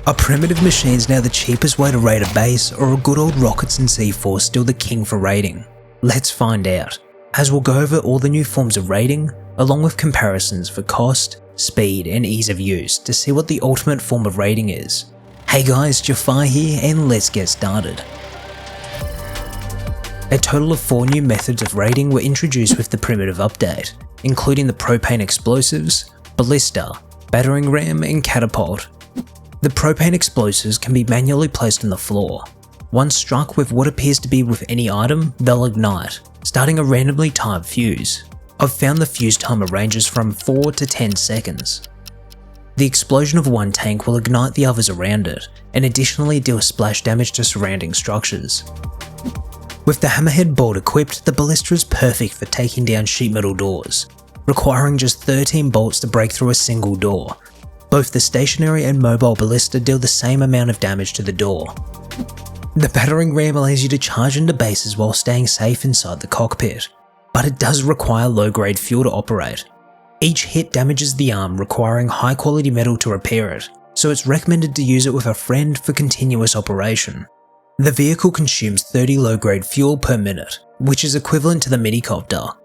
Are primitive machines now the cheapest way to raid a base, or are good old rockets and C4 still the king for raiding? Let's find out, as we'll go over all the new forms of raiding, along with comparisons for cost, speed and ease of use to see what the ultimate form of raiding is. Hey guys, Jfarr here and let's get started. A total of 4 new methods of raiding were introduced with the primitive update, including the Propane explosives, Ballista, Battering Ram and Catapult. The Propane explosives can be manually placed on the floor. Once struck with what appears to be with any item, they'll ignite, starting a randomly timed fuse. I've found the fuse timer ranges from 4 to 10 seconds. The explosion of one tank will ignite the others around it, and additionally deal splash damage to surrounding structures. With the hammerhead bolt equipped, the Ballista is perfect for taking down sheet metal doors, requiring just 13 bolts to break through a single door. Both the stationary and mobile Ballista deal the same amount of damage to the door. The Battering Ram allows you to charge into bases while staying safe inside the cockpit, but it does require low-grade fuel to operate. Each hit damages the arm, requiring high-quality metal to repair it, so it's recommended to use it with a friend for continuous operation. The vehicle consumes 30 low-grade fuel per minute, which is equivalent to the minicopter.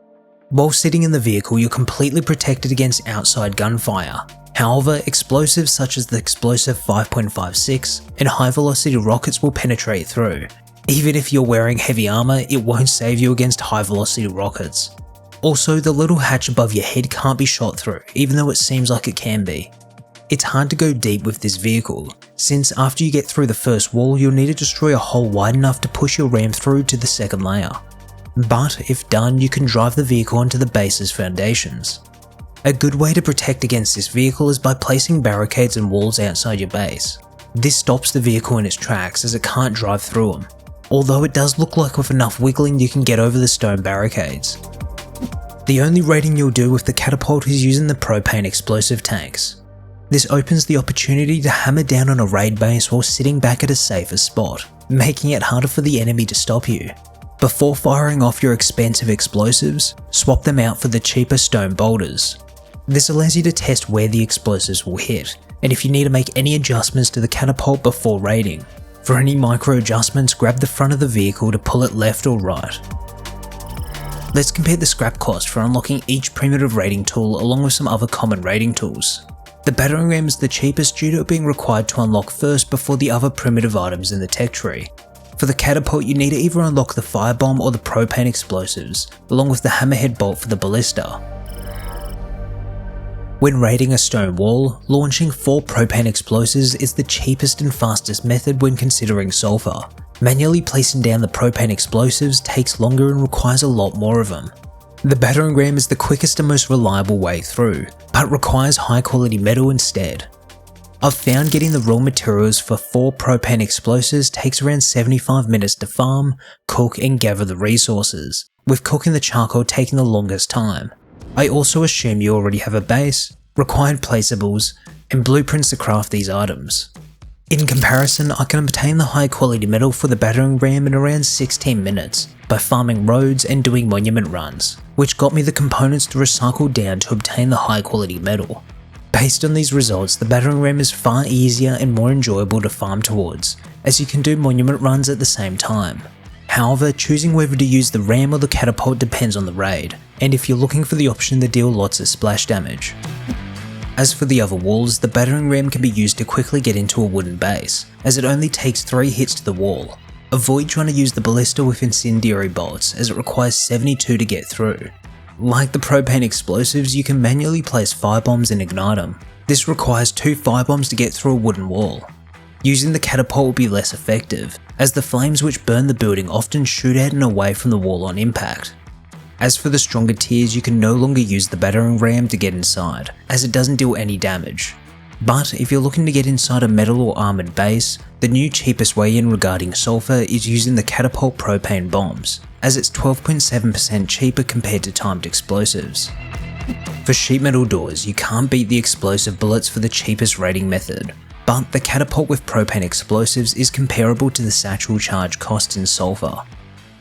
While sitting in the vehicle, you're completely protected against outside gunfire. However, explosives such as the explosive 5.56 and high-velocity rockets will penetrate through. Even if you're wearing heavy armor, it won't save you against high-velocity rockets. Also, the little hatch above your head can't be shot through, even though it seems like it can be. It's hard to go deep with this vehicle, since after you get through the first wall, you'll need to destroy a hole wide enough to push your ram through to the second layer. But if done, you can drive the vehicle onto the base's foundations. A good way to protect against this vehicle is by placing barricades and walls outside your base. This stops the vehicle in its tracks as it can't drive through them, although it does look like with enough wiggling you can get over the stone barricades. The only raiding you'll do with the Catapult is using the Propane explosive tanks. This opens the opportunity to hammer down on a raid base while sitting back at a safer spot, making it harder for the enemy to stop you. Before firing off your expensive explosives, swap them out for the cheaper stone boulders. This allows you to test where the explosives will hit, and if you need to make any adjustments to the Catapult before raiding. For any micro adjustments, grab the front of the vehicle to pull it left or right. Let's compare the scrap cost for unlocking each primitive raiding tool along with some other common raiding tools. The Battering Ram is the cheapest due to it being required to unlock first before the other primitive items in the tech tree. For the Catapult, you need to either unlock the firebomb or the Propane explosives, along with the hammerhead bolt for the Ballista. When raiding a stone wall, launching 4 Propane explosives is the cheapest and fastest method when considering sulfur. Manually placing down the Propane explosives takes longer and requires a lot more of them. The Battering Ram is the quickest and most reliable way through, but requires high quality metal instead. I've found getting the raw materials for 4 Propane explosives takes around 75 minutes to farm, cook and gather the resources, with cooking the charcoal taking the longest time. I also assume you already have a base, required placeables, and blueprints to craft these items. In comparison, I can obtain the high quality metal for the Battering Ram in around 16 minutes by farming roads and doing monument runs, which got me the components to recycle down to obtain the high quality metal. Based on these results, the Battering Ram is far easier and more enjoyable to farm towards, as you can do monument runs at the same time. However, choosing whether to use the Ram or the Catapult depends on the raid, and if you're looking for the option to deal lots of splash damage. As for the other walls, the Battering Ram can be used to quickly get into a wooden base, as it only takes 3 hits to the wall. Avoid trying to use the Ballista with incendiary bolts, as it requires 72 to get through. Like the Propane explosives, you can manually place firebombs and ignite them. This requires 2 firebombs to get through a wooden wall. Using the Catapult will be less effective, as the flames which burn the building often shoot out and away from the wall on impact. As for the stronger tiers, you can no longer use the Battering Ram to get inside, as it doesn't deal any damage. But if you're looking to get inside a metal or armoured base, the new cheapest way in regarding sulfur is using the Catapult Propane bombs, as it's 12.7% cheaper compared to timed explosives. For sheet metal doors, you can't beat the explosive bullets for the cheapest raiding method, but the Catapult with Propane explosives is comparable to the satchel charge costs in sulfur.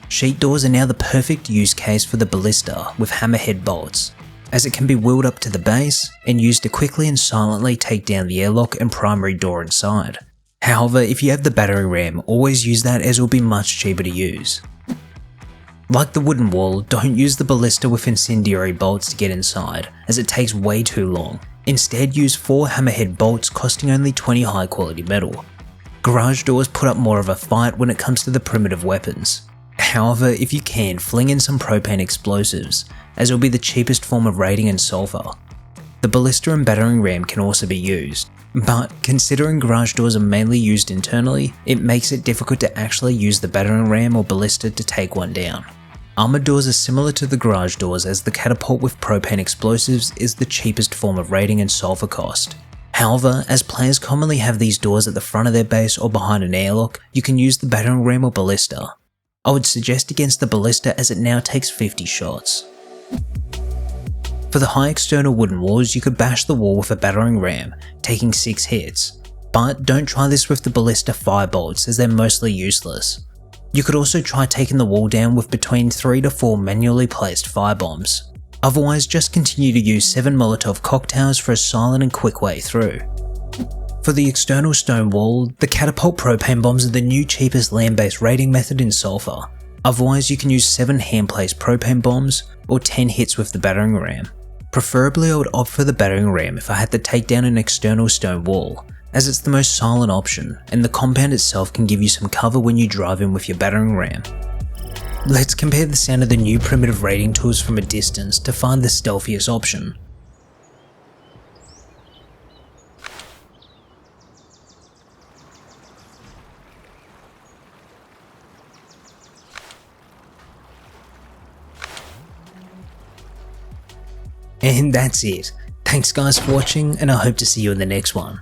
Sheet doors are now the perfect use case for the Ballista with hammerhead bolts. as it can be wheeled up to the base and used to quickly and silently take down the airlock and primary door inside. However, if you have the battering ram, always use that as it will be much cheaper to use. Like the wooden wall, don't use the ballista with incendiary bolts to get inside, as it takes way too long. Instead, use 4 hammerhead bolts costing only 20 high quality metal. Garage doors put up more of a fight when it comes to the primitive weapons. However, if you can, fling in some propane explosives, as it will be the cheapest form of raiding in sulfur. The ballista and battering ram can also be used, but considering garage doors are mainly used internally, it makes it difficult to actually use the battering ram or ballista to take one down. Armored doors are similar to the garage doors, as the catapult with propane explosives is the cheapest form of raiding and sulfur cost. However, as players commonly have these doors at the front of their base or behind an airlock, you can use the battering ram or ballista. I would suggest against the ballista as it now takes 50 shots. For the high external wooden walls, you could bash the wall with a battering ram, taking 6 hits, but don't try this with the ballista firebolts as they're mostly useless. You could also try taking the wall down with between 3 to 4 manually placed firebombs. Otherwise, just continue to use 7 Molotov cocktails for a silent and quick way through. For the external stone wall, the catapult propane bombs are the new cheapest land-based raiding method in sulfur. Otherwise, you can use 7 hand-placed propane bombs or 10 hits with the battering ram. Preferably, I would opt for the battering ram if I had to take down an external stone wall, as it's the most silent option and the compound itself can give you some cover when you drive in with your battering ram. Let's compare the sound of the new primitive raiding tools from a distance to find the stealthiest option. And that's it. Thanks guys for watching, and I hope to see you in the next one.